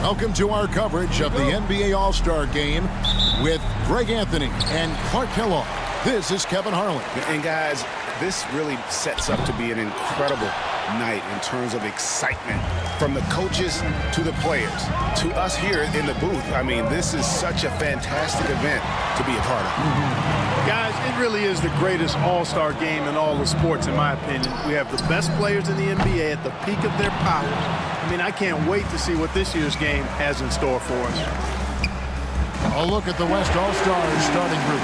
Welcome to our coverage of the NBA All-Star Game with Greg Anthony and Clark Kellogg. This is Kevin Harlan. And guys, this really sets up to be an incredible night in terms of excitement from the coaches to the players to us here in the booth. I mean, this is such a fantastic event to be a part of. Guys, it really is the greatest all-star game in all the sports, in my opinion. We have the best players in the NBA at the peak of their power. I mean, I can't wait to see what this year's game has in store for us. A look at the West All-Stars starting group.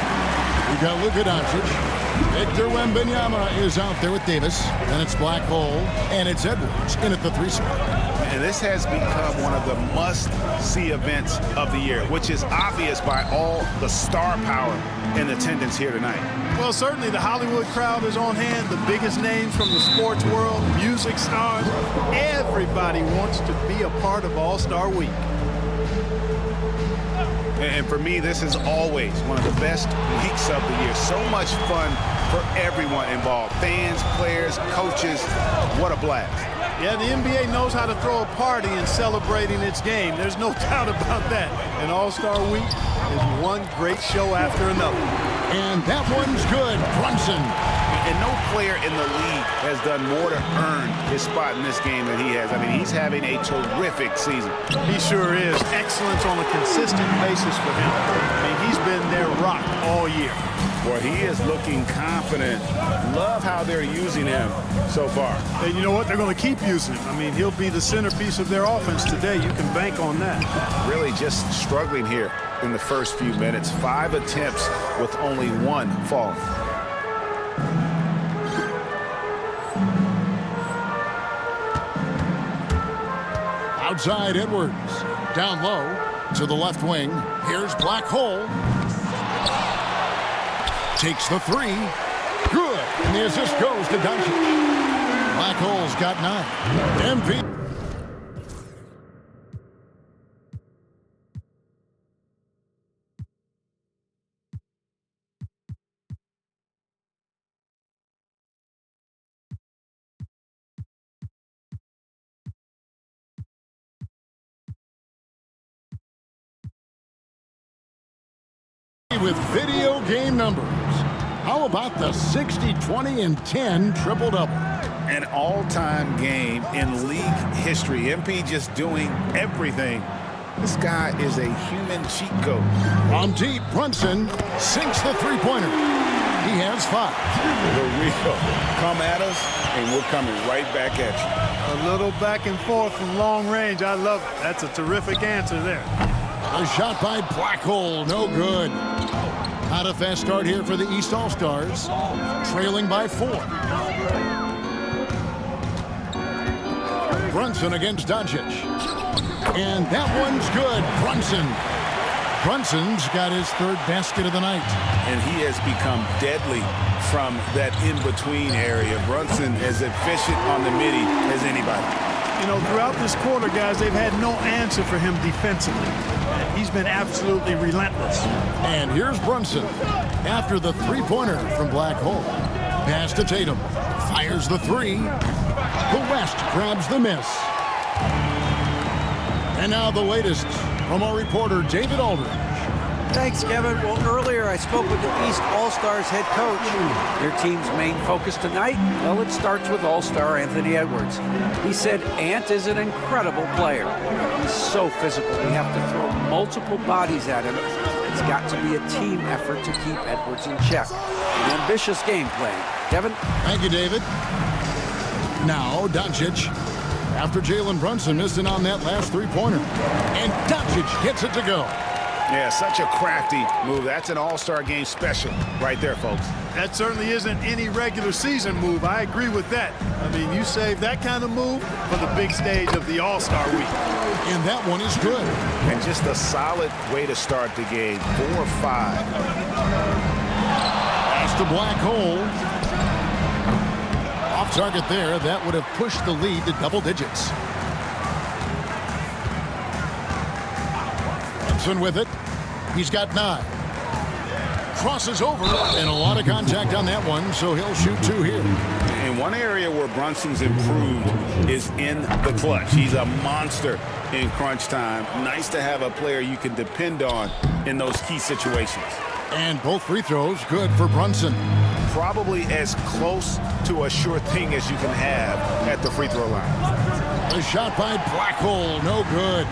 We got Luka Doncic. Victor Wembanyama is out there with Davis. Then it's Black Hole, and it's Edwards in at the 3 spot. And this has become one of the must-see events of the year, which is obvious by all the star power in attendance here tonight. Well, certainly the Hollywood crowd is on hand. The biggest names from the sports world, music stars. Everybody wants to be a part of All-Star Week. And for me, this is always one of the best weeks of the year. So much fun for everyone involved. Fans, players, coaches. What a blast. Yeah, the NBA knows how to throw a party in celebrating its game. There's no doubt about that. And All-Star Week is one great show after another. And that one's good. Brunson. And no player in the league has done more to earn his spot in this game than he has. I mean, he's having a terrific season. He sure is. Excellence on a consistent basis for him. I mean, he's been their rock all year. Boy, he is looking confident. Love how they're using him so far. And you know what? They're going to keep using him. I mean, he'll be the centerpiece of their offense today. You can bank on that. Really just struggling here in the first few minutes. 5 attempts with only 1 fall. Outside Edwards. Down low to the left wing. Here's Black Hole. Takes the 3. Good. And the assist goes to Doncic. Black Hole's got 9. MVP. With video game numbers. How about the 60, 20, and 10 triple-double? An all-time game in league history. MP just doing everything. This guy is a human cheat code. From deep, Brunson sinks the three-pointer. He has 5. The real come at us, and we're coming right back at you. A little back and forth from long range. I love it. That's a terrific answer there. A shot by Black Hole, no good. Not a fast start here for the East All-Stars, trailing by 4. Brunson against Doncic. And that one's good. Brunson's got his 3rd basket of the night. And he has become deadly from that in-between area. Brunson as efficient on the midi as anybody. You know, throughout this quarter, guys, they've had no answer for him defensively. He's been absolutely relentless. And here's Brunson after the three-pointer from Black Hole. Pass to Tatum. Fires the 3. The West grabs the miss. And now the latest from our reporter, David Aldridge. Thanks, Kevin. Well, earlier I spoke with the East All-Stars head coach. Their team's main focus tonight, well, it starts with All-Star Anthony Edwards. He said Ant is an incredible player. He's so physical. We have to throw multiple bodies at him. It's got to be a team effort to keep Edwards in check. An ambitious game plan. Kevin? Thank you, David. Now, Doncic. After Jalen Brunson missing on that last three-pointer. And Doncic gets it to go. Yeah, such a crafty move. That's an all-star game special right there, folks. That certainly isn't any regular season move. I agree with that. I mean, you save that kind of move for the big stage of the All-Star Week. And that one is good. And just a solid way to start the game. 4-5. Pass to Black Hole. Off target there. That would have pushed the lead to double digits. Brunson with it. He's got 9. Crosses over, and a lot of contact on that one, so he'll shoot 2 here. And one area where Brunson's improved is in the clutch. He's a monster in crunch time. Nice to have a player you can depend on in those key situations. And both free throws good for Brunson. Probably as close to a sure thing as you can have at the free throw line. A shot by Blackhole, no good.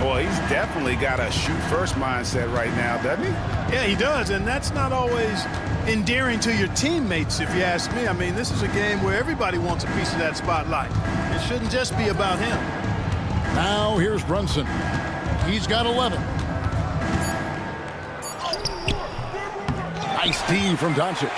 Well, he's definitely got a shoot-first mindset right now, doesn't he? Yeah, he does, and that's not always endearing to your teammates, if you ask me. I mean, this is a game where everybody wants a piece of that spotlight. It shouldn't just be about him. Now here's Brunson. He's got 11. Nice D from Doncic.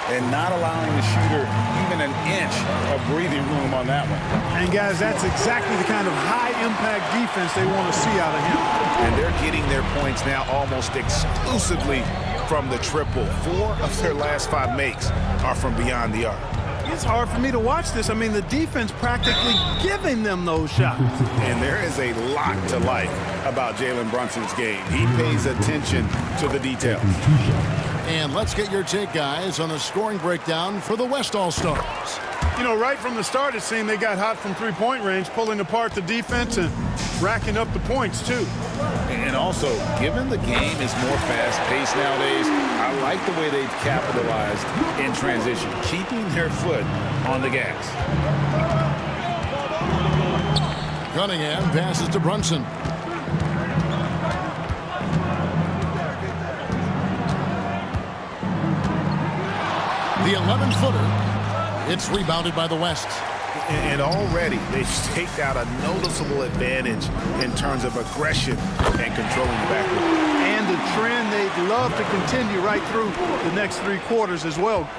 And not allowing the shooter even an inch of breathing room on that one. And, guys, that's exactly the kind of high-impact defense they want to see out of him. And they're getting their points now almost exclusively from the triple. 4 of their last 5 makes are from beyond the arc. It's hard for me to watch this. I mean, the defense practically giving them those shots. And there is a lot to like about Jalen Brunson's game. He pays attention to the details. And let's get your take, guys, on the scoring breakdown for the West All-Stars. You know, right from the start, it seemed they got hot from three-point range, pulling apart the defense and racking up the points, too. And also, given the game is more fast-paced nowadays, I like the way they've capitalized in transition, keeping their foot on the gas. Cunningham passes to Brunson. The 11-footer. It's rebounded by the West. And already they've staked out a noticeable advantage in terms of aggression and controlling the backcourt. And the trend they'd love to continue right through the next 3 quarters as well.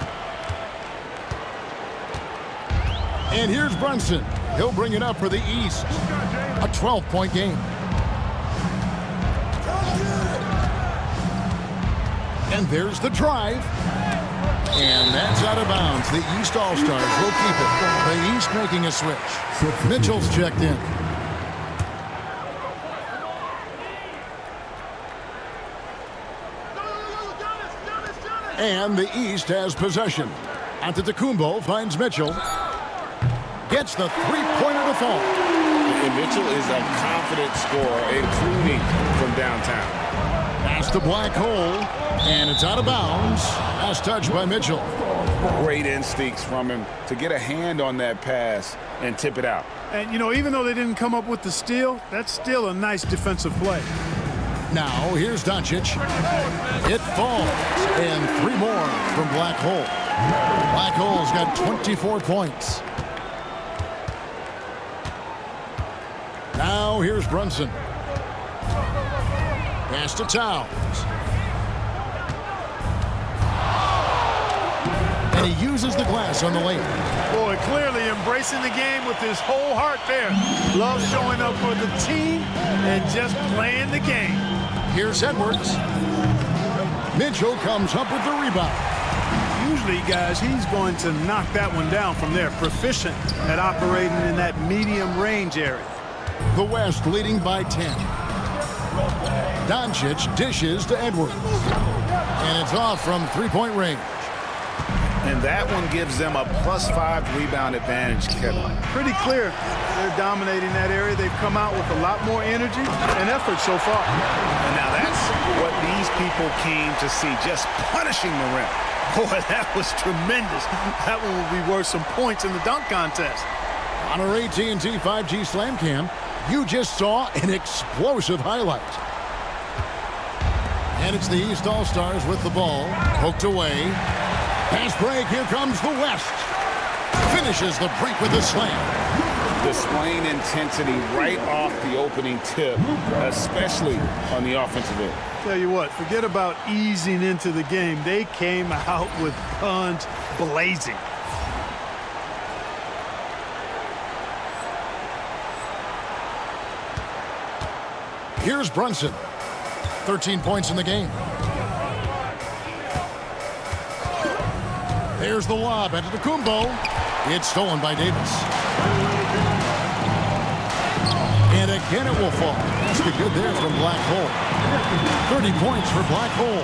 And here's Brunson. He'll bring it up for the East. A 12-point game. And there's the drive. And that's out of bounds. The East All-Stars will keep it. The East making a switch. Mitchell's checked in. And the East has possession. Antetokounmpo finds Mitchell. Gets the three-pointer to fall. And Mitchell is a confident scorer, including from downtown. Pass to Blackhole. And it's out of bounds. Last touch by Mitchell. Great instincts from him to get a hand on that pass and tip it out. And, you know, even though they didn't come up with the steal, that's still a nice defensive play. Now, here's Doncic. It falls. And 3 more from Blackhole. Blackhole's got 24 points. Now, here's Brunson. Pass to Towns. And he uses the glass on the lane. Boy, clearly embracing the game with his whole heart there. Loves showing up for the team and just playing the game. Here's Edwards. Mitchell comes up with the rebound. Usually, guys, he's going to knock that one down from there. Proficient at operating in that medium range area. The West leading by 10. Doncic dishes to Edwards. And it's off from three-point range. And that one gives them a +5 rebound advantage, Kevin. Pretty clear they're dominating that area. They've come out with a lot more energy and effort so far. And now that's what these people came to see, just punishing the rim. Boy, that was tremendous. That one will be worth some points in the dunk contest. On our AT&T 5G Slam Cam, you just saw an explosive highlight. And it's the East All-Stars with the ball. Poked away. Pass break. Here comes the West. Finishes the break with a slam. Displaying intensity right off the opening tip, especially on the offensive end. Tell you what, forget about easing into the game. They came out with guns blazing. Here's Brunson. 13 points in the game. There's the lob at Antetokounmpo. It's stolen by Davis. And again it will fall. That's the good there from Blackhole. 30 points for Blackhole.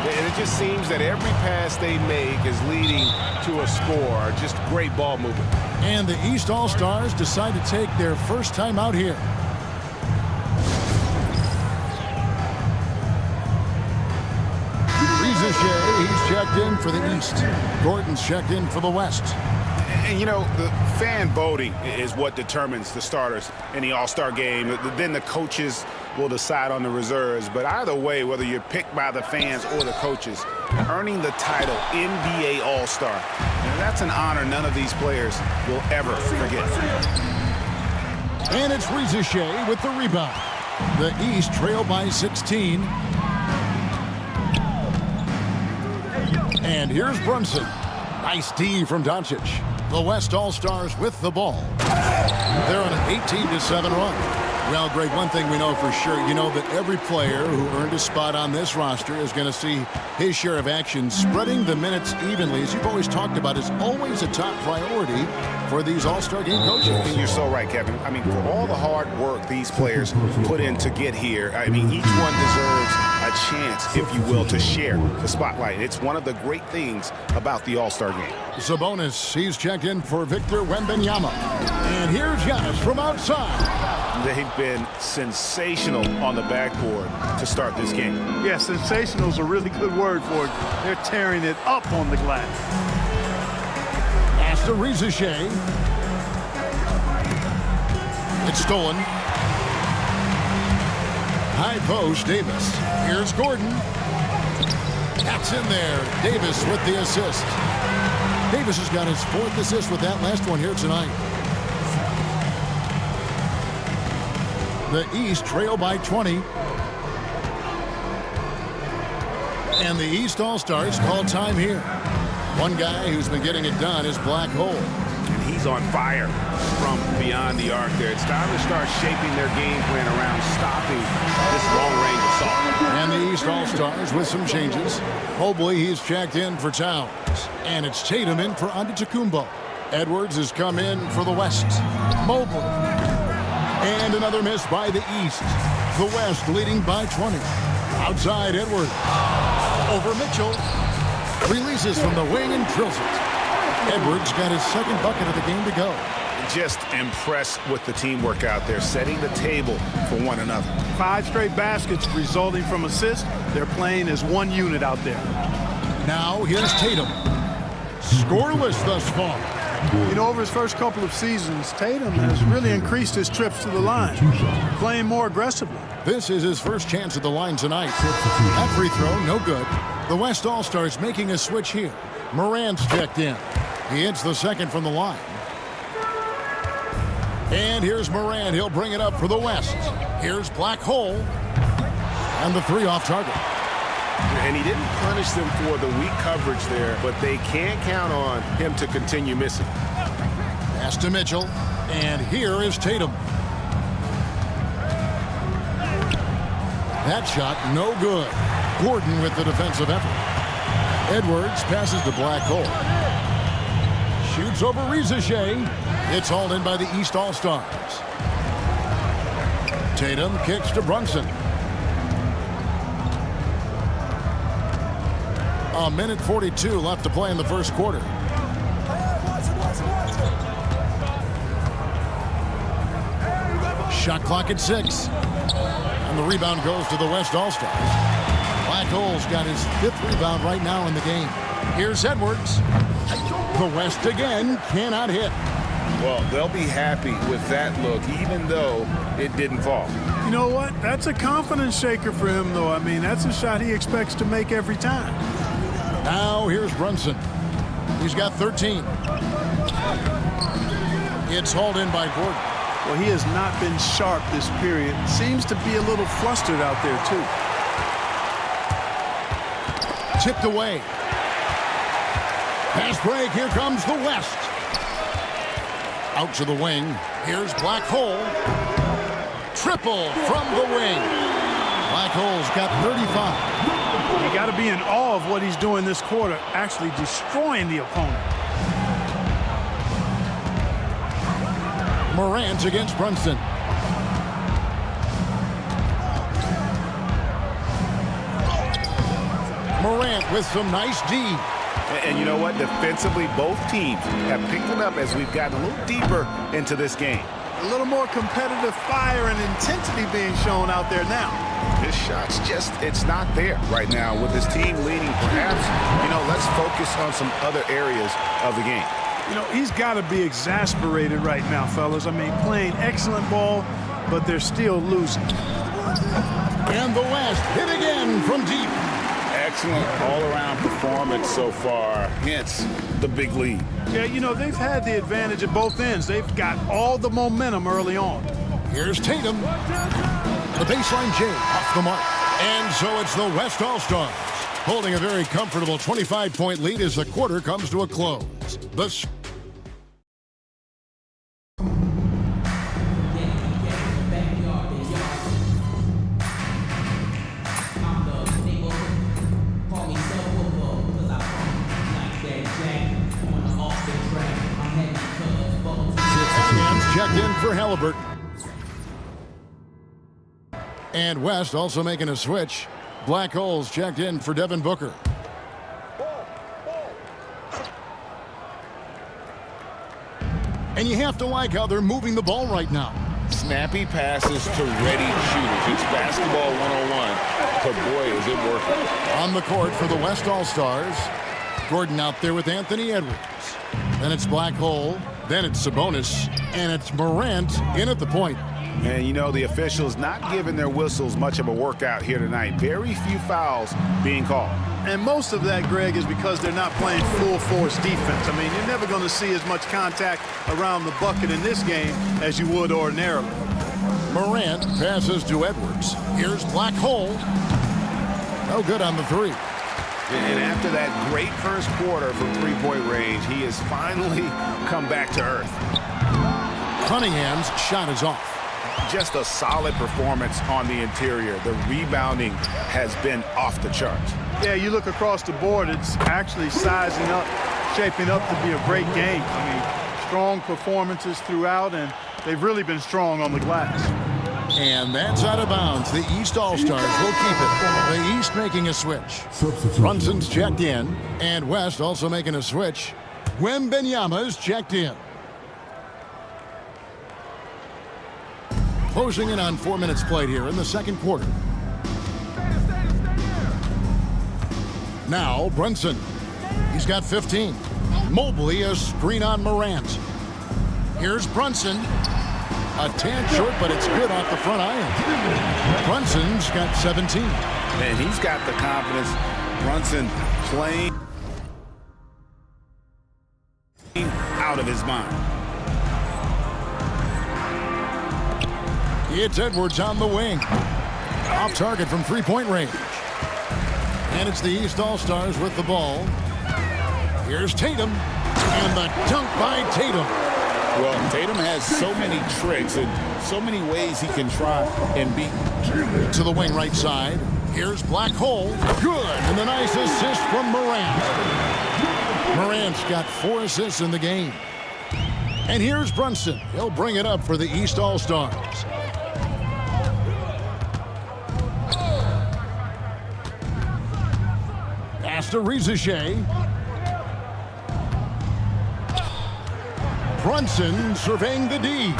And it just seems that every pass they make is leading to a score. Just great ball movement. And the East All-Stars decide to take their first time out here. He's checked in for the East. Gordon's checked in for the West. And, you know, the fan voting is what determines the starters in the All-Star game. Then the coaches will decide on the reserves. But either way, whether you're picked by the fans or the coaches, earning the title NBA All-Star, that's an honor none of these players will ever forget. And it's Rizachet with the rebound. The East trail by 16. And here's Brunson. Nice D from Doncic. The West All-Stars with the ball. They're on an 18-7 run. Well, Greg, one thing we know for sure, you know that every player who earned a spot on this roster is going to see his share of action. Spreading the minutes evenly, as you've always talked about, is always a top priority for these All-Star game coaches. And you're so right, Kevin. I mean, for all the hard work these players put in to get here, I mean, each one deserves a chance, if you will, to share the spotlight. It's one of the great things about the All-Star game. Sabonis, he's checked in for Victor Wembanyama. And here's Giannis from outside. They've been sensational on the backboard to start this game. Yeah, sensational is a really good word for it. They're tearing it up on the glass. Pass to Rizachet. It's stolen. High post, Davis. Here's Gordon. That's in there. Davis with the assist. Davis has got his 4th assist with that last one here tonight. The East trail by 20. And the East All-Stars call time here. One guy who's been getting it done is Black Hole. And he's on fire from beyond the arc there. It's time to start shaping their game plan around stopping this long-range assault. And the East All-Stars with some changes. Mobley, he's checked in for Towns. And it's Tatum in for Antetokounmpo. Edwards has come in for the West. Mobley. And another miss by the East. The West leading by 20. Outside Edwards. Over Mitchell. Releases from the wing and drills it. Edwards got his 2nd bucket of the game to go. Just impressed with the teamwork out there, setting the table for one another. 5 straight baskets resulting from assists. They're playing as one unit out there. Now here's Tatum. Scoreless thus far. You know, over his first couple of seasons, Tatum has really increased his trips to the line, playing more aggressively. This is his first chance at the line tonight. That free throw, no good. The West All-Stars making a switch here. Morant's checked in. He hits the 2nd from the line. And here's Morant. He'll bring it up for the West. Here's Black Hole. And the 3 off target. And he didn't punish them for the weak coverage there, but they can't count on him to continue missing. Pass to Mitchell. And here is Tatum. That shot, no good. Gordon with the defensive effort. Edwards passes to Black Hole. Shoots over Rizachet. It's hauled in by the East All-Stars. Tatum kicks to Brunson. A minute 42 left to play in the first quarter. Shot clock at 6. And the rebound goes to the West All-Stars. Black Hole's got his 5th rebound right now in the game. Here's Edwards. The West again cannot hit. Well, they'll be happy with that look, even though it didn't fall. You know what? That's a confidence shaker for him, though. I mean, that's a shot he expects to make every time. Now here's Brunson. He's got 13. It's hauled in by Gordon. Well, he has not been sharp this period. Seems to be a little flustered out there, too. Tipped away. Pass break. Here comes the West. Out to the wing. Here's Black Hole. Triple from the wing. Black Hole's got 35. You got to be in awe of what he's doing this quarter, actually destroying the opponent. Morant against Brunson. Morant with some nice D. And you know what? Defensively, both teams have picked it up as we've gotten a little deeper into this game. A little more competitive fire and intensity being shown out there now. This shot's just, it's not there right now with his team leading. Perhaps, let's focus on some other areas of the game. He's got to be exasperated right now, fellas. I mean, playing excellent ball, but they're still losing. And the West hit again from deep. Excellent all-around performance so far, hence the big lead. Yeah, they've had the advantage at both ends. They've got all the momentum early on. Here's Tatum. The baseline J off the mark. And so it's the West All-Stars holding a very comfortable 25-point lead as the quarter comes to a close. Checked in for Halliburton. And West also making a switch. Black Holes checked in for Devin Booker. And you have to like how they're moving the ball right now. Snappy passes to ready shooters. It's basketball 101, but boy, is it working. On the court for the West All-Stars, Gordon out there with Anthony Edwards. Then it's Black Hole, then it's Sabonis, and it's Morant in at the point. And the officials not giving their whistles much of a workout here tonight. Very few fouls being called. And most of that, Greg, is because they're not playing full force defense. I mean, you're never going to see as much contact around the bucket in this game as you would ordinarily. Morant passes to Edwards. Here's Black Hole. No good on the three. And after that great first quarter from three-point range, he has finally come back to earth. Cunningham's shot is off. Just a solid performance on the interior. The rebounding has been off the charts. Yeah, you look across the board, it's actually sizing up, shaping up to be a great game. I mean, strong performances throughout, and they've really been strong on the glass. And that's out of bounds. The East All-Stars will keep it. The East making a switch. Brunson's checked in, and West also making a switch. Wembanyama's checked in. Closing in on 4 minutes played here in the second quarter. Now Brunson. He's got 15. Mobley a screen on Morant. Here's Brunson. A tad short, but it's good off the front iron. Brunson's got 17. And he's got the confidence. Brunson playing out of his mind. It's Edwards on the wing. Off target from three-point range. And it's the East All-Stars with the ball. Here's Tatum. And the dunk by Tatum. Well, Tatum has so many tricks and so many ways he can try and beat. To the wing right side. Here's Black Hole. Good. And the nice assist from Morant. Morant's got 4 assists in the game. And here's Brunson. He'll bring it up for the East All-Stars. Pass to Rizichet. Brunson surveying the D.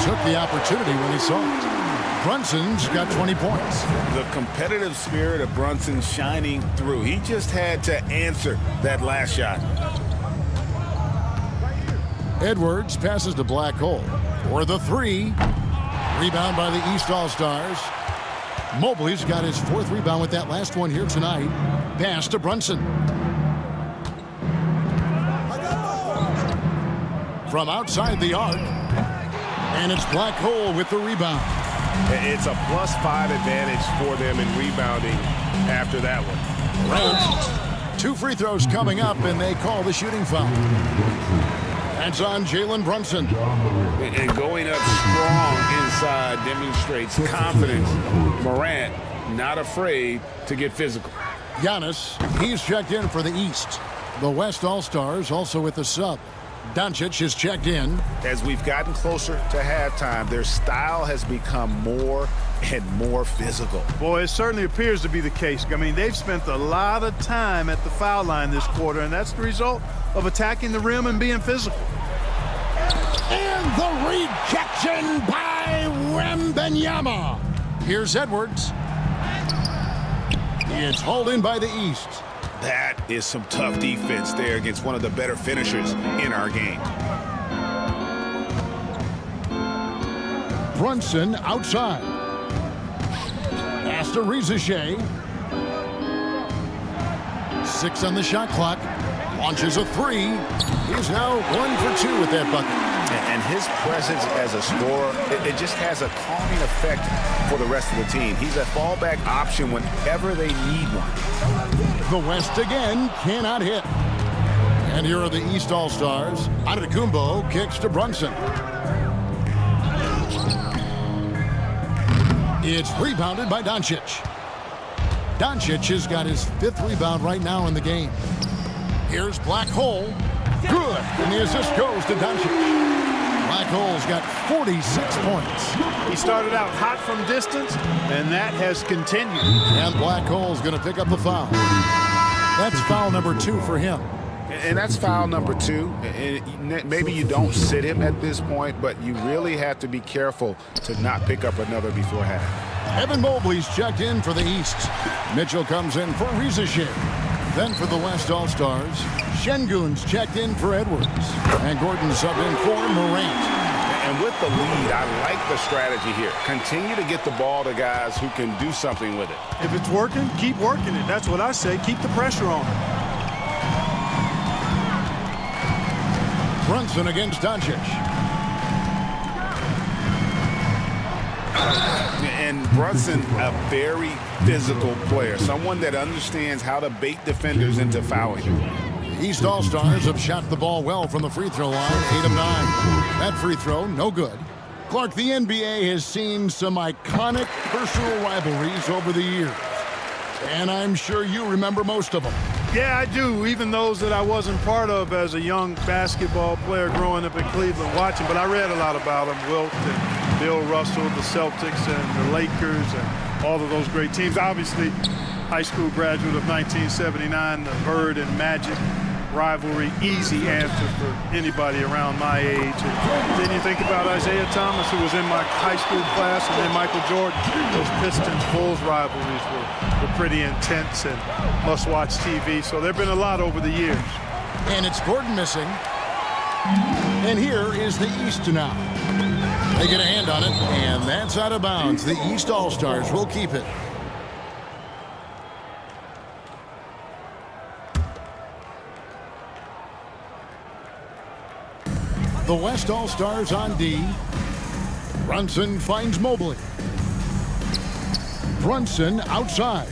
Took the opportunity when he saw it. Brunson's got 20 points. The competitive spirit of Brunson shining through. He just had to answer that last shot. Edwards passes to Black Hole for the 3. Rebound by the East All-Stars. Mobley's got his 4th rebound with that last one here tonight. Pass to Brunson. From outside the arc. And it's Black Hole with the rebound. It's a +5 advantage for them in rebounding after that one. Morant. 2 free throws coming up, and they call the shooting foul. That's on Jalen Brunson. And going up strong inside demonstrates confidence. Morant not afraid to get physical. Giannis, he's checked in for the East. The West All-Stars also with the sub. Doncic is checked in. As we've gotten closer to halftime, their style has become more and more physical. Boy, it certainly appears to be the case. I mean, they've spent a lot of time at the foul line this quarter, and that's the result of attacking the rim and being physical. And the rejection by Wembanyama. Here's Edwards. It's hauled in by the East. That is some tough defense there against one of the better finishers in our game. Brunson outside. Pass to Rizachet. 6 on the shot clock. Launches a 3. He's now 1 for 2 with that bucket. And his presence as a scorer, it just has a calming effect for the rest of the team. He's a fallback option whenever they need one. The West again cannot hit. And here are the East All-Stars. Antetokounmpo kicks to Brunson. It's rebounded by Doncic. Doncic has got his 5th rebound right now in the game. Here's Black Hole. Good. And the assist goes to Doncic. Black Hole's got 46 points. He started out hot from distance, and that has continued. And Black Hole's going to pick up the foul. That's foul number 2 for him. And that's foul number 2. Maybe you don't sit him at this point, but you really have to be careful to not pick up another before half. Evan Mobley's checked in for the East. Mitchell comes in for Rizachet. Then for the West All-Stars, Şengün's checked in for Edwards. And Gordon subbed in for Morant. And with the lead, I like the strategy here. Continue to get the ball to guys who can do something with it. If it's working, keep working it. That's what I say. Keep the pressure on. Brunson against Doncic. And Brunson, a very physical player, someone that understands how to bait defenders into fouling. East All-Stars have shot the ball well from the free throw line, 8 of 9. That free throw, no good. Clark, the NBA has seen some iconic personal rivalries over the years. And I'm sure you remember most of them. Yeah, I do, even those that I wasn't part of as a young basketball player growing up in Cleveland watching. But I read a lot about them, Wilt and Bill Russell, the Celtics and the Lakers and all of those great teams. Obviously, high school graduate of 1979, the Bird and Magic rivalry, easy answer for anybody around my age. And then you think about Isaiah Thomas, who was in my high school class, and then Michael Jordan. Those Pistons-Bulls rivalries were pretty intense and must-watch TV. So there have been a lot over the years. And it's Gordon missing. And here is the East now. They get a hand on it, and that's out of bounds. The East All-Stars will keep it. The West All-Stars on D. Brunson finds Mobley. Brunson outside.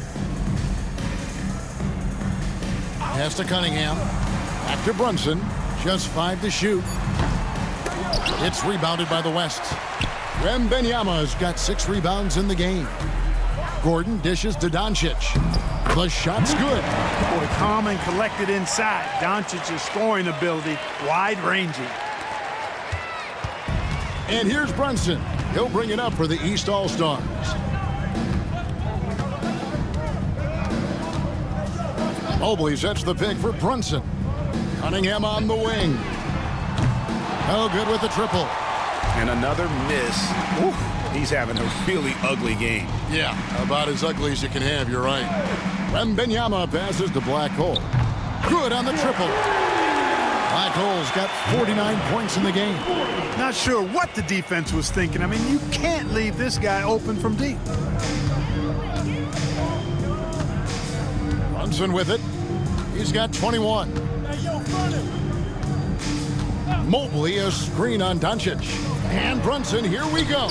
Pass to Cunningham. Back to Brunson. Just 5 to shoot. It's rebounded by the West. Wembanyama's got 6 rebounds in the game. Gordon dishes to Doncic. The shot's good. Boy, calm and collected inside. Doncic's scoring ability, wide-ranging. And here's Brunson. He'll bring it up for the East All-Stars. Mobley sets the pick for Brunson. Cunningham on the wing. Oh, good with the triple. And another miss. Ooh, he's having a really ugly game. Yeah, about as ugly as you can have, you're right. Wembanyama passes to Black Hole. Good on the triple. Black Hole's got 49 points in the game. Not sure what the defense was thinking. I mean, you can't leave this guy open from deep. Brunson with it. He's got 21. Mobley, a screen on Doncic. And Brunson, here we go.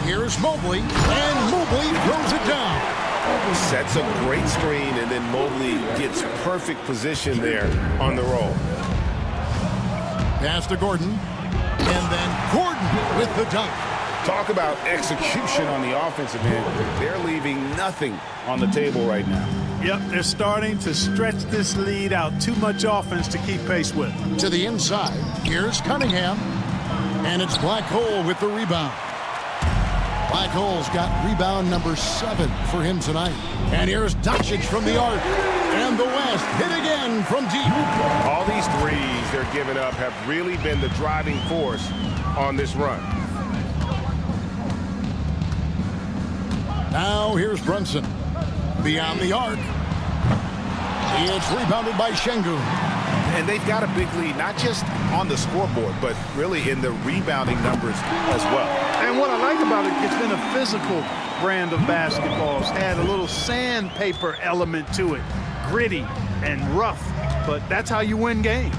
Here's Mobley, and Mobley throws it down. Sets a great screen, and then Mobley gets perfect position there on the roll. Pass to Gordon, and then Gordon with the dunk. Talk about execution on the offensive end. They're leaving nothing on the table right now. Yep, they're starting to stretch this lead out. Too much offense to keep pace with. To the inside. Here's Cunningham. And it's Black Hole with the rebound. Black Hole's got rebound number 7 for him tonight. And here's Doncic from the arc. And the West hit again from deep. All these threes they're giving up have really been the driving force on this run. Now here's Brunson. Beyond the arc. It's rebounded by Şengün. And they've got a big lead, not just on the scoreboard, but really in the rebounding numbers as well. And what I like about it, it's been a physical brand of basketball. It's had a little sandpaper element to it. Gritty and rough, but that's how you win games.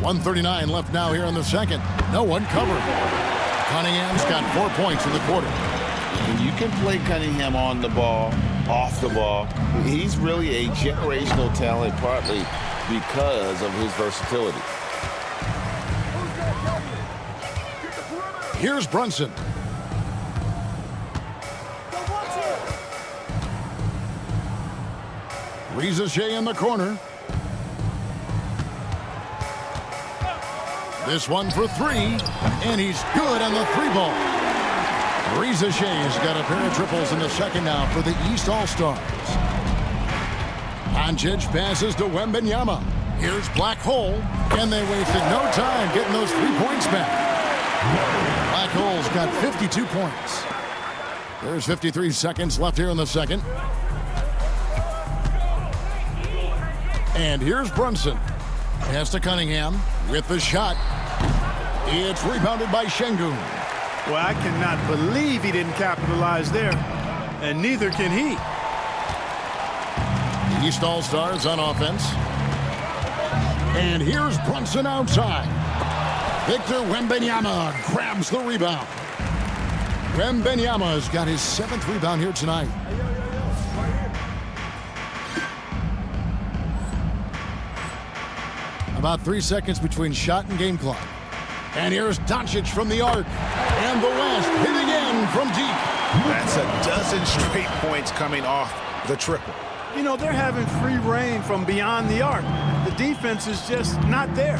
.139 left now here in the second. No one covered. Cunningham's got 4 points in the quarter. When you can play Cunningham on the ball, off the ball, he's really a generational talent, partly because of his versatility. Here's Brunson. Riza in the corner. This one for 3, and he's good on the 3-ball. Riza has got a pair of triples in the second now for the East All-Stars. Doncic passes to Wembanyama. Here's Black Hole, and they wasted no time getting those 3 points back. Black Hole's got 52 points. There's 53 seconds left here in the second. And here's Brunson. Pass to Cunningham with the shot. It's rebounded by Şengün. Well, I cannot believe he didn't capitalize there, and neither can he. The East All-Stars on offense. And here's Brunson outside. Victor Wembanyama grabs the rebound. Wembanyama's got his 7th rebound here tonight. About 3 seconds between shot and game clock. And here's Doncic from the arc. And the West hit again from deep. That's a dozen straight points coming off the triple. You know, they're having free reign from beyond the arc. The defense is just not there.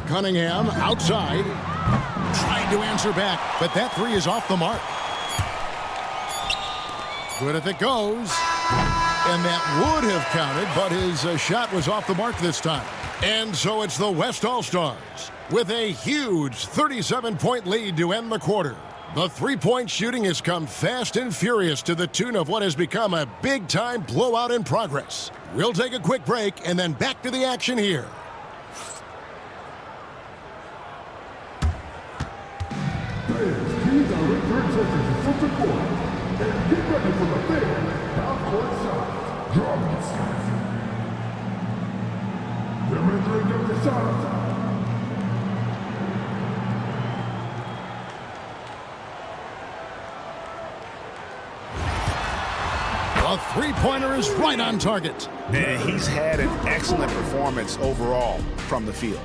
Cunningham outside. Trying to answer back, but that 3 is off the mark. Good if it goes. And that would have counted, but his shot was off the mark this time. And so it's the West All-Stars with a huge 37-point lead to end the quarter. The 3-point shooting has come fast and furious to the tune of what has become a big-time blowout in progress. We'll take a quick break and then back to the action here. A 3-pointer is right on target. And he's had an excellent performance overall from the field.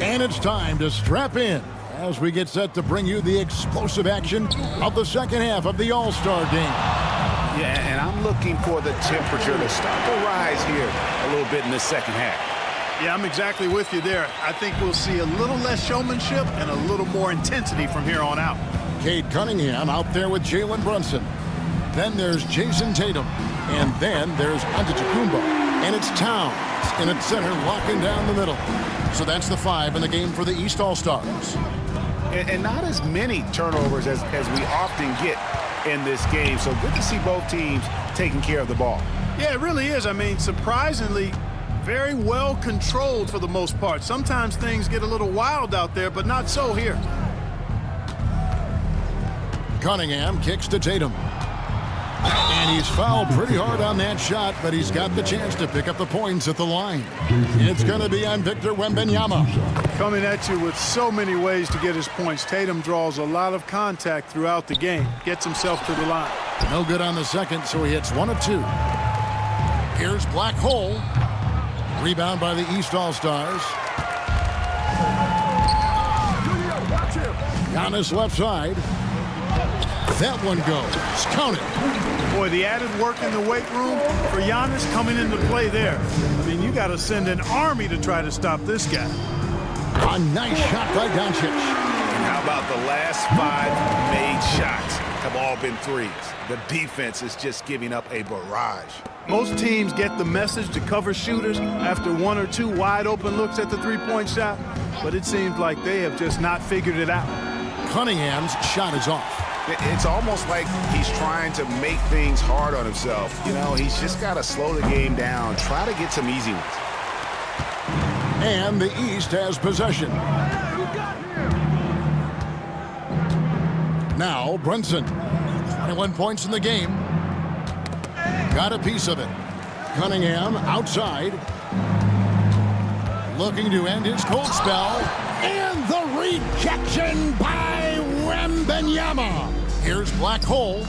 And it's time to strap in as we get set to bring you the explosive action of the second half of the All-Star game. Yeah, and I'm looking for the temperature to start to rise here a little bit in the second half. Yeah, I'm exactly with you there. I think we'll see a little less showmanship and a little more intensity from here on out. Cade Cunningham out there with Jalen Brunson. Then there's Jason Tatum. And then there's Antetokounmpo. And it's Towns in its center, locking down the middle. So that's the 5 in the game for the East All-Stars. And not as many turnovers as we often get in this game. So good to see both teams taking care of the ball. Yeah, it really is. I mean, surprisingly, very well controlled for the most part. Sometimes things get a little wild out there, but not so here. Cunningham kicks to Tatum. And he's fouled pretty hard on that shot, but he's got the chance to pick up the points at the line. It's going to be on Victor Wembanyama. Coming at you with so many ways to get his points. Tatum draws a lot of contact throughout the game. Gets himself to the line. No good on the second, so he hits 1 of 2. Here's Black Hole. Rebound by the East All-Stars. Giannis left side. That one goes. Count it. Boy, the added work in the weight room for Giannis coming into play there. I mean, you got to send an army to try to stop this guy. A nice shot by Doncic. And how about the last 5 made shots have all been threes? The defense is just giving up a barrage. Most teams get the message to cover shooters after 1 or 2 wide open looks at the three-point shot, but it seems like they have just not figured it out. Cunningham's shot is off. It's almost like he's trying to make things hard on himself. You know, he's just got to slow the game down, try to get some easy ones. And the East has possession. Now Brunson, 21 points in the game. Got a piece of it. Cunningham outside. Looking to end his cold spell. And the rejection by Wembanyama. Here's Black Hole.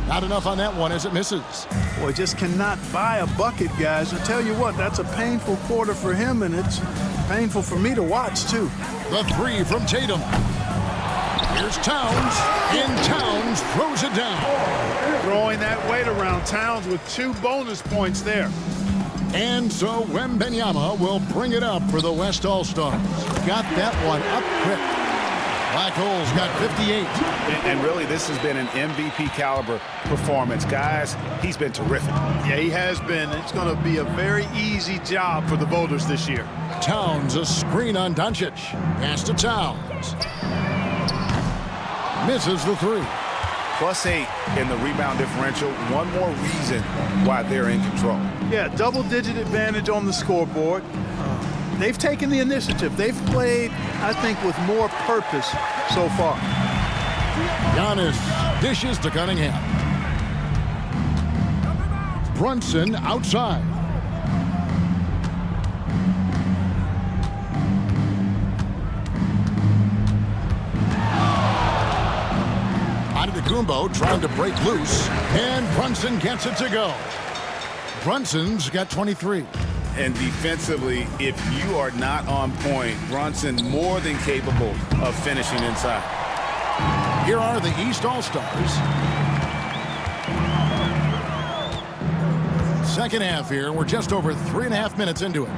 Not enough on that one as it misses. Boy, just cannot buy a bucket, guys. I tell you what, that's a painful quarter for him, and it's painful for me to watch, too. The 3 from Tatum. Here's Towns, and Towns throws it down. Throwing that weight around. Towns with 2 bonus points there. And so Wembanyama will bring it up for the West All-Stars. Got that one up quick. Black Hole's got 58. And really, this has been an MVP caliber performance. Guys, he's been terrific. Yeah, he has been. It's going to be a very easy job for the voters this year. Towns, a screen on Doncic. Pass to Towns. Misses the 3. +8 in the rebound differential. One more reason why they're in control. Yeah, double-digit advantage on the scoreboard. They've taken the initiative. They've played, I think, with more purpose so far. Giannis dishes to Cunningham. Brunson outside. Antetokounmpo trying to break loose, and Brunson gets it to go. Brunson's got 23. And defensively, if you are not on point, Brunson more than capable of finishing inside. Here are the East All-Stars. Second half here. We're just over 3.5 minutes into it.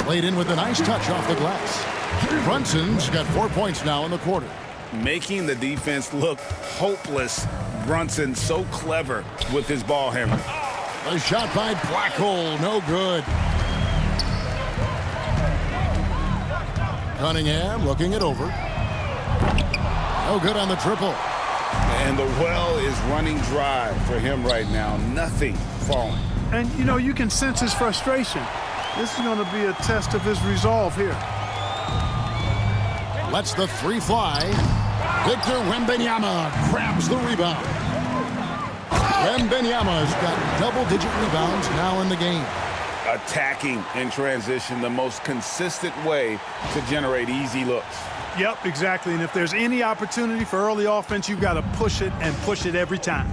Played in with a nice touch off the glass. Brunson's got 4 points now in the quarter. Making the defense look hopeless. Brunson so clever with his ball handling. A shot by Black Hole, no good. Cunningham looking it over. No good on the triple. And the well is running dry for him right now. Nothing falling. And, you know, you can sense his frustration. This is going to be a test of his resolve here. Lets the 3 fly. Victor Wembanyama grabs the rebound. Wembanyama's got double-digit rebounds now in the game. Attacking in transition, the most consistent way to generate easy looks. Yep, exactly. And if there's any opportunity for early offense, you've got to push it and push it every time.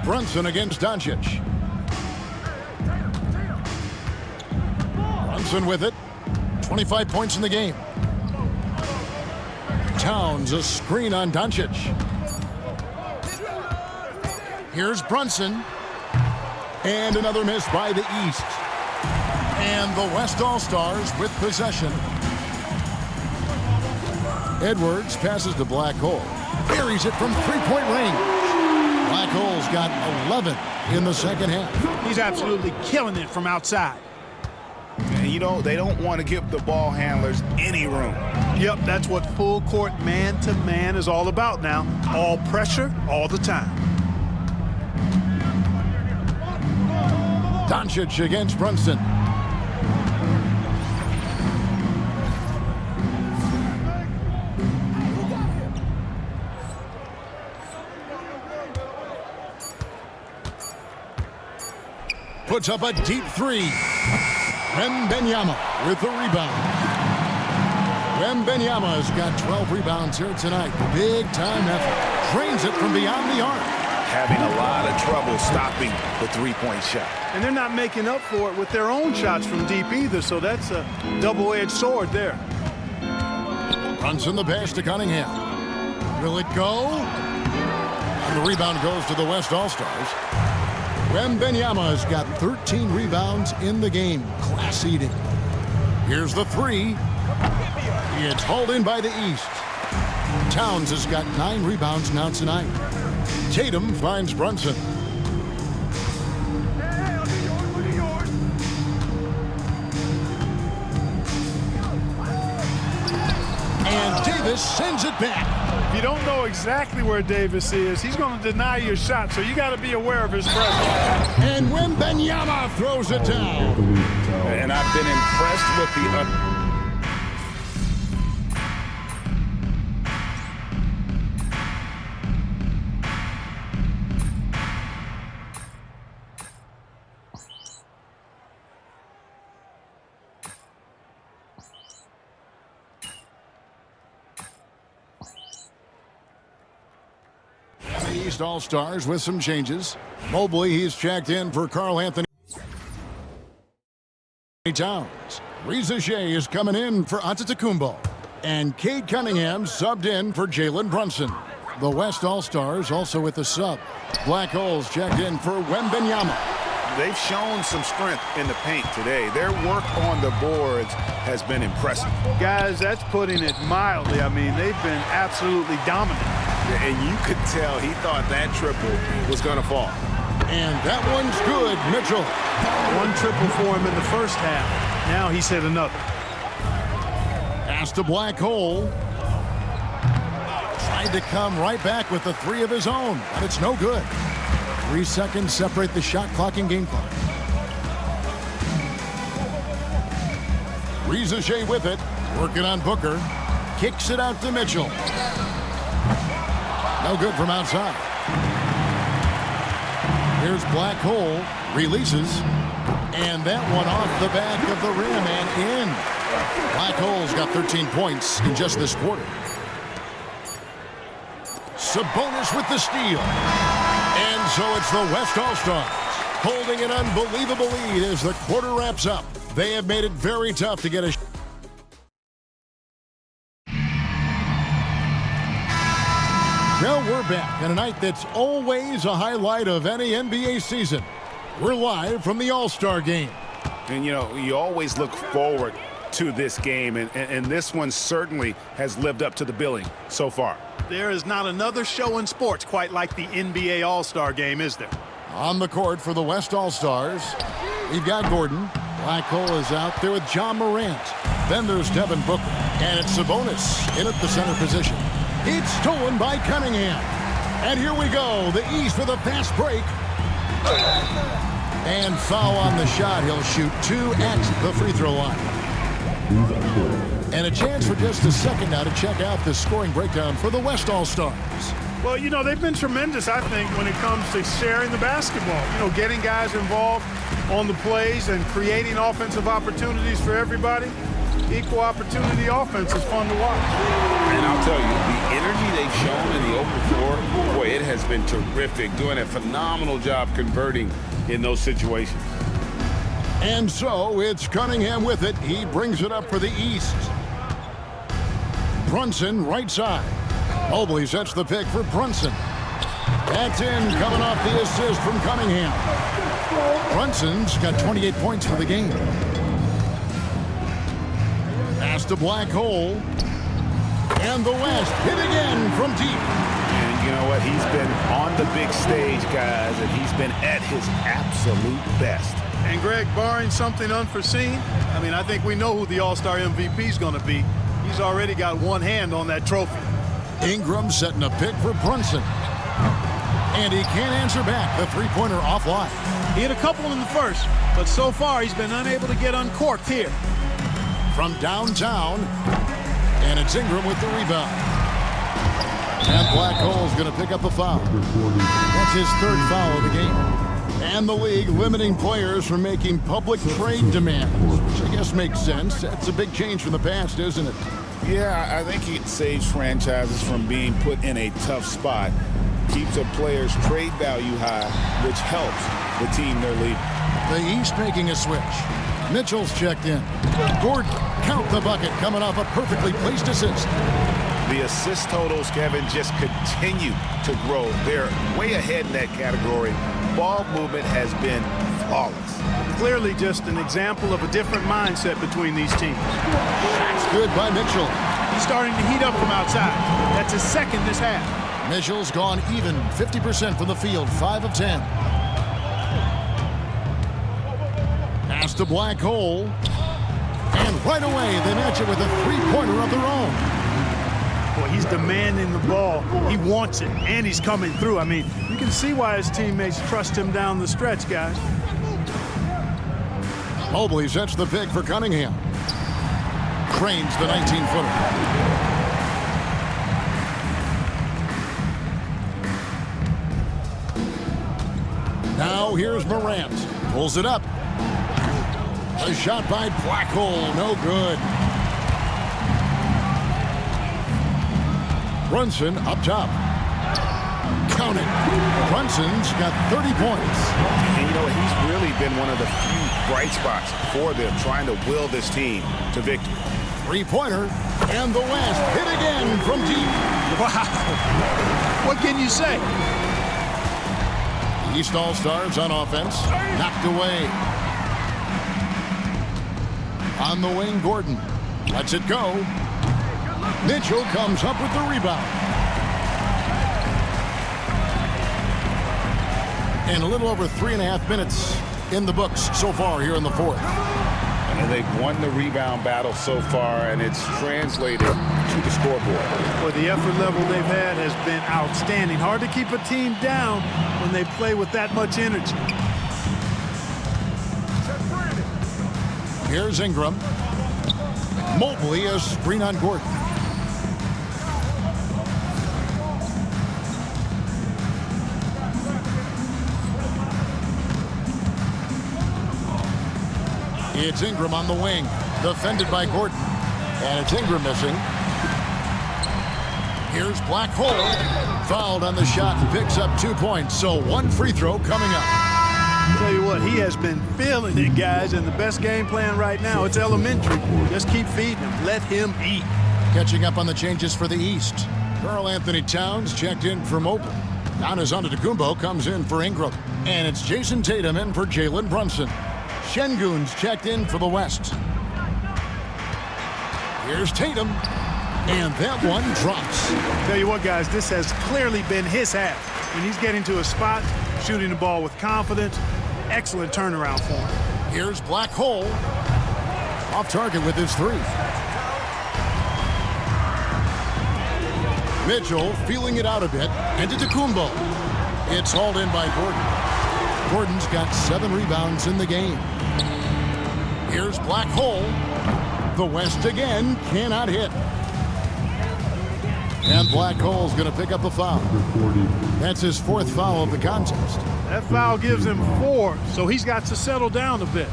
Brunson against Doncic. Brunson with it. 25 points in the game. Towns, a screen on Doncic. Here's Brunson. And another miss by the East. And the West All-Stars with possession. Edwards passes to Black Hole. Buries it from three-point range. Black Hole's got 11 in the second half. He's absolutely killing it from outside. And you know, they don't want to give the ball handlers any room. Yep, that's what full court man-to-man is all about now. All pressure, all the time. Doncic against Brunson. puts up a deep three. Wembanyama with the rebound. Wembanyama's got 12 rebounds here tonight. Big-time effort. Drains it from beyond the arc. Having a lot of trouble stopping the three-point shot. And they're not making up for it with their own shots from deep either, so that's a double-edged sword there. Brunson the pass to Cunningham. Will it go? And the rebound goes to the West All-Stars. Wembanyama's got 13 rebounds in the game. Class eating. Here's the three. It's hauled in by the East. Towns has got 9 rebounds now tonight. Tatum finds Brunson. And Davis sends it back. If you don't know exactly where Davis is, he's going to deny your shot, so you got to be aware of his presence. And Wembanyama throws it down. And I've been impressed with the... East All-Stars with some changes. Mobley, he's checked in for Karl Anthony Towns. Reza Shea is coming in for Antetokounmpo. And Cade Cunningham subbed in for Jalen Brunson. The West All-Stars also with the sub. Black Holes checked in for Wembanyama. They've shown some strength in the paint today. Their work on the boards has been impressive. Guys, that's putting it mildly. I mean, they've been absolutely dominant. And you could tell he thought that triple was going to fall. And that one's good, Mitchell. One triple for him in the first half. Now he's hit another. Pass to Black Hole. Tried to come right back with the three of his own, but it's no good. 3 seconds separate the shot clock and game clock. Reza Shea with it. Working on Booker. Kicks it out to Mitchell. No good from outside. Here's Black Hole. Releases. And that one off the back of the rim and in. Black Hole's got 13 points in just this quarter. Sabonis with the steal. And so it's the West All-Stars holding an unbelievable lead as the quarter wraps up. They have made it very tough to get a Well, we're back on a night that's always a highlight of any NBA season. We're live from the All-Star game. And, you know, you always look forward to this game, and this one certainly has lived up to the billing so far. There is not another show in sports quite like the NBA All-Star game, is there? On the court for the West All-Stars, we've got Gordon. Black Hole is out there with John Morant. Then there's Devin Booker, and it's Sabonis in at the center position. It's stolen by Cunningham. And here we go. The East with a fast break. And foul on the shot. He'll shoot 2 at the free throw line. And a chance for just a second now to check out the scoring breakdown for the West All-Stars. Well, you know, they've been tremendous, I think, when it comes to sharing the basketball. You know, getting guys involved on the plays and creating offensive opportunities for everybody. Equal opportunity offense is fun to watch. And I'll tell you, the energy they've shown in the open floor, boy, it has been terrific. Doing a phenomenal job converting in those situations. And so it's Cunningham with it. He brings it up for the East. Brunson right side. Mobley sets the pick for Brunson. That's in, coming off the assist from Cunningham. Brunson's got 28 points for the game. Pass to Black Hole. And the West hit again from deep. And you know what? He's been on the big stage, guys, and he's been at his absolute best. And, Greg, barring something unforeseen, I mean, I think we know who the All-Star MVP is going to be. He's already got one hand on that trophy. Ingram setting a pick for Brunson. And he can't answer back. The three-pointer offline. He hit a couple in the first, but so far he's been unable to get uncorked here. From downtown, and it's Ingram with the rebound. And Black Hole's going to pick up a foul. That's his third foul of the game. And the league limiting players from making public trade demands, which I guess makes sense. That's a big change from the past, isn't it? Yeah, I think it saves franchises from being put in a tough spot, keeps a player's trade value high, which helps the team they're leading. The East making a switch. Mitchell's checked in. Gordon, count the bucket, coming off a perfectly placed assist. The assist totals, Kevin, just continue to grow. They're way ahead in that category. Ball movement has been flawless. Clearly just an example of a different mindset between these teams. That's good by Mitchell. He's starting to heat up from outside. That's his second this half. Mitchell's gone even, 50% from the field, 5 of 10. Pass to Black Hole. And right away, they match it with a three-pointer of their own. Boy, he's demanding the ball. He wants it, and he's coming through. I mean, you can see why his teammates trust him down the stretch, guys. Mobley sets the pick for Cunningham. Cranes the 19-footer. Now here's Morant. Pulls it up. A shot by Black Hole. No good. Brunson up top. Count it. Brunson's got 30 points. And, you know, he's really been one of the few bright spots for them, trying to will this team to victory. Three-pointer. And the West hit again from deep. Wow. What can you say? East All-Stars on offense. Knocked away. On the wing, Gordon. Lets it go. Mitchell comes up with the rebound. And a little over 3.5 minutes in the books so far here in the fourth. And they've won the rebound battle so far, and it's translated to the scoreboard. Well, the effort level they've had has been outstanding. Hard to keep a team down when they play with that much energy. Here's Ingram. Mobley, a screen on Gordon. It's Ingram on the wing, defended by Gordon. And it's Ingram missing. Here's Black Hole. Fouled on the shot and picks up 2 points. So one free throw coming up. Tell you what, he has been feeling it, guys, and the best game plan right now, it's elementary. Just keep feeding him. Let him eat. Catching up on the changes for the East. Karl Anthony Towns checked in for Mobley. Giannis Antetokounmpo comes in for Ingram. And it's Jason Tatum in for Jalen Brunson. Şengün's checked in for the West. Here's Tatum. And that one drops. Tell you what, guys, this has clearly been his half. When he's getting to a spot, shooting the ball with confidence, excellent turnaround for him. Here's Black Hole. Off target with his three. Mitchell feeling it out a bit. And to Antetokounmpo. It's hauled in by Gordon. Gordon's got 7 rebounds in the game. Here's Black Hole. The West again cannot hit. And Black Hole's going to pick up the foul. That's his 4th foul of the contest. That foul gives him 4, so he's got to settle down a bit.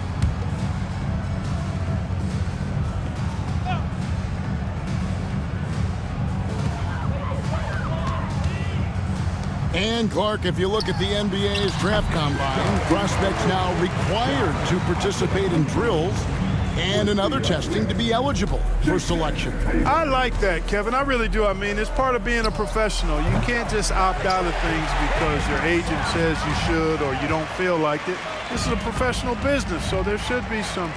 And Clark, if you look at the NBA's draft combine, prospects now required to participate in drills and in other testing to be eligible for selection. I like that, Kevin. I really do. I mean, it's part of being a professional. You can't just opt out of things because your agent says you should or you don't feel like it. This is a professional business, so there should be some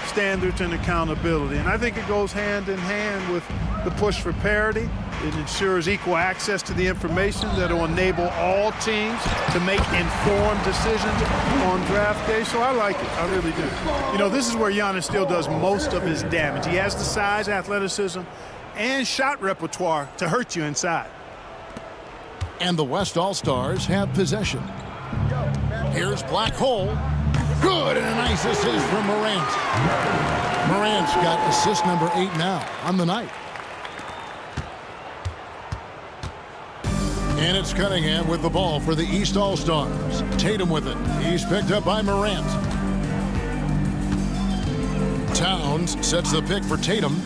standards and accountability. And I think it goes hand in hand with the push for parity. It ensures equal access to the information that will enable all teams to make informed decisions on draft day. So I like it. I really do. You know, this is where Giannis still does most of his damage. He has the size, athleticism, and shot repertoire to hurt you inside. And the West All-Stars have possession. Here's Black Hole. Good, and a nice assist from Morant. Morant's got assist number 8 now on the night. And it's Cunningham with the ball for the East All-Stars. Tatum with it. He's picked up by Morant. Towns sets the pick for Tatum.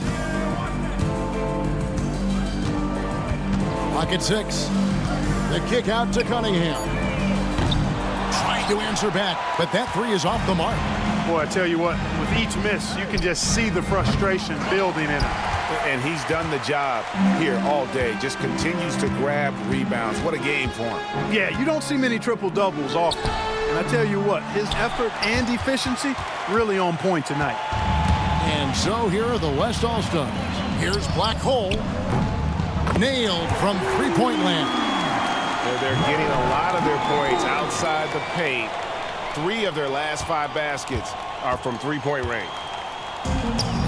Pocket 6. The kick out to Cunningham. Trying to answer back, but that three is off the mark. Boy, I tell you what, with each miss, you can just see the frustration building in him. And he's done the job here all day. Just continues to grab rebounds. What a game for him. Yeah, you don't see many triple-doubles often. And I tell you what, his effort and efficiency really on point tonight. And so here are the West All-Stars. Here's Black Hole. Nailed from three-point land. They're getting a lot of their points outside the paint. 3 of their last 5 baskets are from three-point range.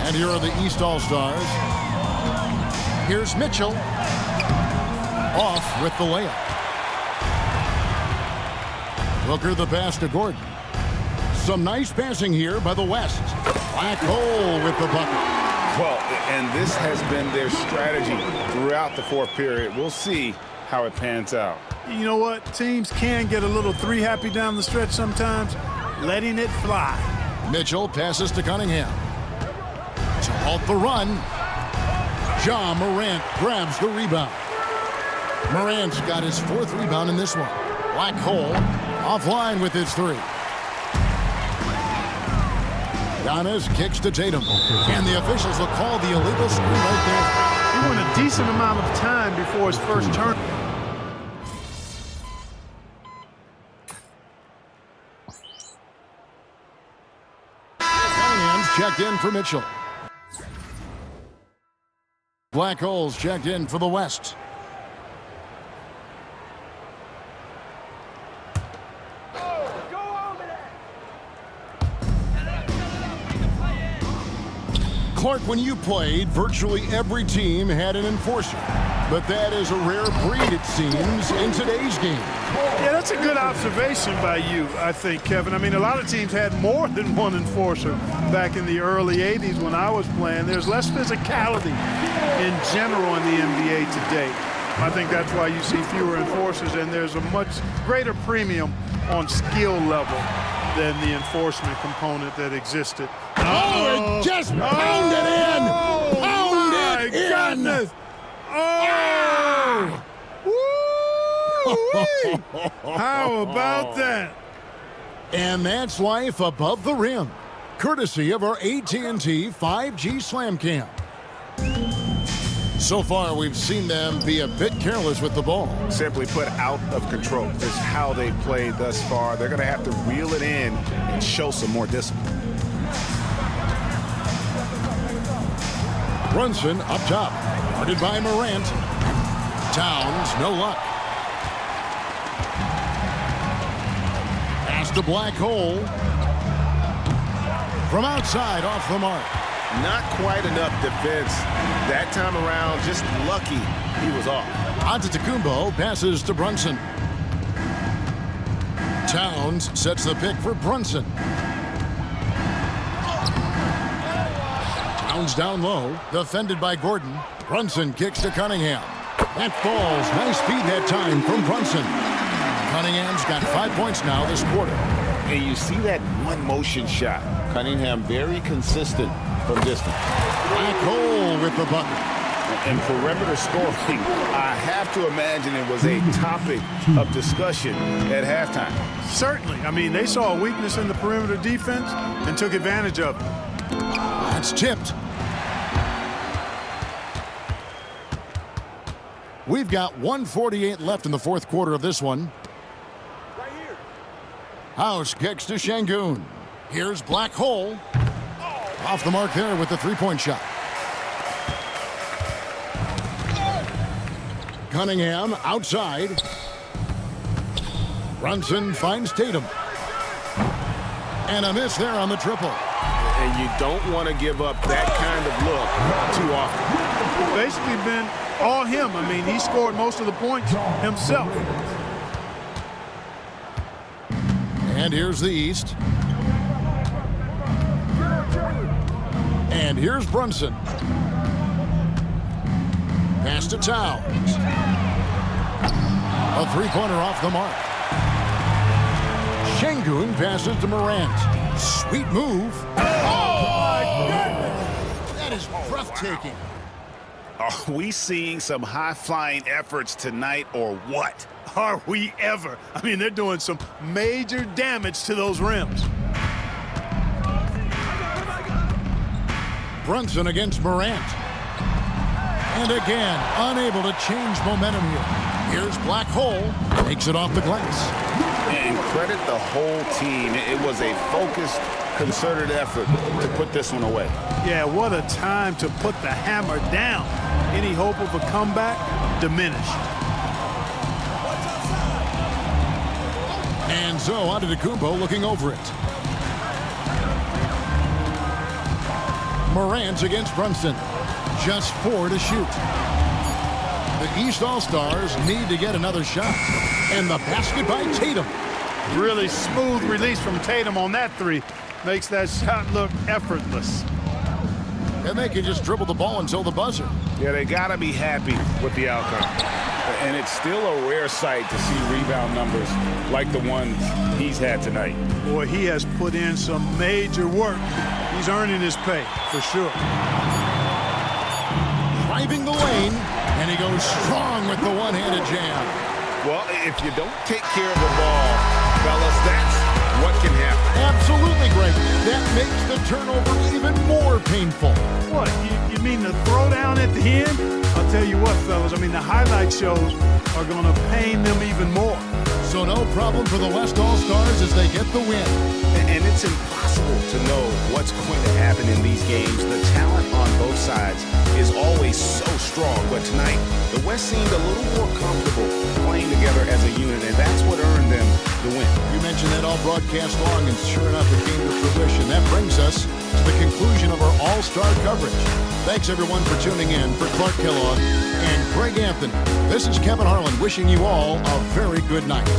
And here are the East All-Stars. Here's Mitchell. Off with the layup. Booker the pass to Gordon. Some nice passing here by the West. Black Hole with the bucket. Well, and this has been their strategy throughout the fourth period. We'll see how it pans out. You know what? Teams can get a little three-happy down the stretch sometimes, letting it fly. Mitchell passes to Cunningham. To halt the run, Ja Morant grabs the rebound. Morant's got his 4th rebound in this one. Black Hole offline with his 3. Giannis kicks to Tatum, and the officials will call the illegal screen right there. He went a decent amount of time before his first turn. Cunningham's checked in for Mitchell. Black Hole's checked in for the West. Clark, when you played, virtually every team had an enforcer. But that is a rare breed, it seems, in today's game. Yeah, that's a good observation by you, I think, Kevin. I mean, a lot of teams had more than one enforcer back in the early 80s when I was playing. There's less physicality in general in the NBA today. I think that's why you see fewer enforcers, and there's a much greater premium on skill level than the enforcement component that existed. Oh, it just pounded in! Pounded in! Goodness! Oh! Woo-wee! How about that? And that's life above the rim, courtesy of our AT&T 5G Slam Cam. So far, we've seen them be a bit careless with the ball. Simply put, out of control is how they've played thus far. They're going to have to reel it in and show some more discipline. Brunson up top, guarded by Morant. Towns, no luck. Pass to Black Hole. From outside, off the mark. Not quite enough defense that time around. Just lucky he was off. Antetokounmpo passes to Brunson. Towns sets the pick for Brunson. Towns down low, defended by Gordon. Brunson kicks to Cunningham. That falls. Nice speed that time from Brunson. Cunningham's got 5 points now this quarter. And you see that one motion shot. Cunningham very consistent from distance. Black Hole with the bucket. And perimeter scoring, I have to imagine it was a topic of discussion at halftime. Certainly. I mean, they saw a weakness in the perimeter defense and took advantage of it. That's tipped. We've got 1:48 left in the fourth quarter of this one. Right here. House kicks to Şengün. Here's Black Hole. Off the mark there with the three-point shot. Cunningham outside. Brunson finds Tatum. And a miss there on the triple. And you don't want to give up that kind of look too often. Basically been all him. I mean, he scored most of the points himself. And here's the East. And here's Brunson. Pass to Towns. A three-pointer off the mark. Şengün passes to Morant. Sweet move. Oh, my goodness! That is breathtaking. Are we seeing some high-flying efforts tonight or what? Are we ever? I mean, they're doing some major damage to those rims. Brunson against Morant. And again, unable to change momentum here. Here's Black Hole. Takes it off the glass. And credit the whole team. It was a focused, concerted effort to put this one away. Yeah, what a time to put the hammer down. Any hope of a comeback diminished. And so Antetokounmpo looking over it. Morant against Brunson. Just 4 to shoot. The East All-Stars need to get another shot. And the basket by Tatum. Really smooth release from Tatum on that three. Makes that shot look effortless. And they can just dribble the ball until the buzzer. Yeah, they got to be happy with the outcome. And it's still a rare sight to see rebound numbers like the ones he's had tonight. Boy, he has put in some major work. He's earning his pay, for sure. Driving the lane, and he goes strong with the one-handed jam. Well, if you don't take care of the ball, fellas, that's what can happen. Absolutely, Greg. That makes the turnover even more painful. What, you mean the throwdown at the end? I'll tell you what, fellas, I mean, the highlight shows are going to pain them even more. So no problem for the West All-Stars as they get the win. And it's impossible to know what's going to happen in these games. The talent on both sides is always so strong. But tonight, the West seemed a little more comfortable playing together as a unit, and that's what earned them the win. You mentioned that all broadcast long, and sure enough, it came to fruition. That brings us to the conclusion of our All-Star coverage. Thanks, everyone, for tuning in. For Clark Kellogg and Greg Anthony, this is Kevin Harlan wishing you all a very good night.